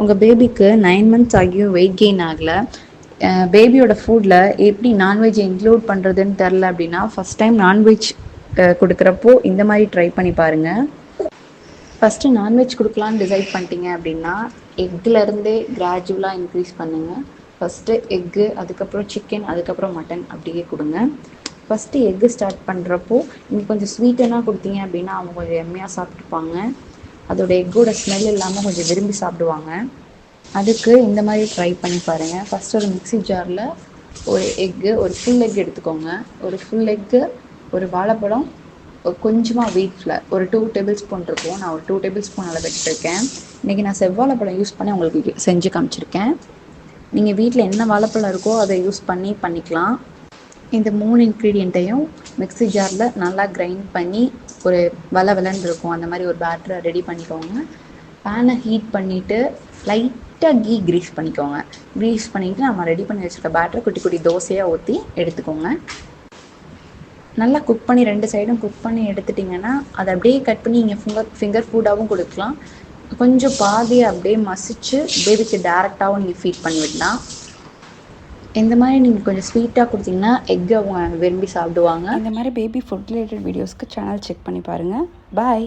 உங்கள் பேபிக்கு 9 மந்த்ஸ் ஆகியும் வெயிட் கெயின் ஆகலை, பேபியோட ஃபுட்டில் எப்படி நான்வெஜ் இன்க்ளூட் பண்ணுறதுன்னு தெரில அப்படின்னா, ஃபஸ்ட் டைம் நான்வெஜ் கொடுக்குறப்போ இந்த மாதிரி ட்ரை பண்ணி பாருங்கள். ஃபஸ்ட்டு நான்வெஜ் கொடுக்கலான்னு டிசைட் பண்ணிட்டீங்க அப்படின்னா எக்லேருந்தே கிராஜுவலாக இன்க்ரீஸ் பண்ணுங்கள். ஃபஸ்ட்டு எக்கு, அதுக்கப்புறம் சிக்கன், அதுக்கப்புறம் மட்டன் அப்படியே கொடுங்க. ஃபஸ்ட்டு எக்கு ஸ்டார்ட் பண்ணுறப்போ நீங்கள் கொஞ்சம் ஸ்வீட்டனாக கொடுத்தீங்க அப்படின்னா அவங்க கொஞ்சம் எம்மையாக சாப்பிட்டுப்பாங்க. அதோட எக்கோட ஸ்மெல் இல்லாமல் கொஞ்சம் விரும்பி சாப்பிடுவாங்க. அதுக்கு இந்த மாதிரி ட்ரை பண்ணி பாருங்கள். ஃபஸ்ட்டு ஒரு மிக்ஸி ஜாரில் ஒரு எக்கு, ஒரு ஃபுல் எக் எடுத்துக்கோங்க. ஒரு ஃபுல் எக்கு, ஒரு வாழைப்பழம், கொஞ்சமாக வீட் ஃப்ளவர், ஒரு 2 டேபிள் ஸ்பூன் இருக்கும். நான் ஒரு 2 டேபிள் ஸ்பூன் அளவு எடுத்துருக்கேன். இன்றைக்கி நான் செவ்வாழைப்பழம் யூஸ் பண்ணி உங்களுக்கு செஞ்சு காமிச்சிருக்கேன். நீங்கள் வீட்டில் என்ன வாழைப்பழம் இருக்கோ அதை யூஸ் பண்ணிக்கலாம். இந்த 3 இன்க்ரீடியண்ட்டையும் மிக்ஸி ஜாரில் நல்லா கிரைண்ட் பண்ணி ஒரு வளன்னு இருக்கும் அந்த மாதிரி ஒரு பேட்டரை ரெடி பண்ணிக்கோங்க. பேனை ஹீட் பண்ணிவிட்டு லைட்டாக க்ரீஸ் பண்ணிக்கோங்க. க்ரீஸ் பண்ணிவிட்டு நம்ம ரெடி பண்ணி வச்சுருக்க பேட்டரை குட்டி குட்டி தோசையாக ஊற்றி எடுத்துக்கோங்க. நல்லா குக் பண்ணி 2 சைடும் குக் பண்ணி எடுத்துட்டிங்கன்னா அதை அப்படியே கட் பண்ணி நீங்கள் ஃபிங்கர் ஃபுட்டாகவும் கொடுக்கலாம். கொஞ்சம் பாதியை அப்படியே மசிச்சு பேபிக்கு டேரெக்டாகவும் நீங்கள் ஃபீட் பண்ணி விடலாம். இந்த மாதிரி நீங்கள் கொஞ்சம் ஸ்வீட்டாக கொடுத்தீங்கன்னா எக் அவங்க விரும்பி சாப்பிடுவாங்க. இந்த மாதிரி பேபி ஃபுட் ரிலேட்டட் வீடியோஸ்க்கு சேனல் செக் பண்ணி பாருங்கள். பாய்.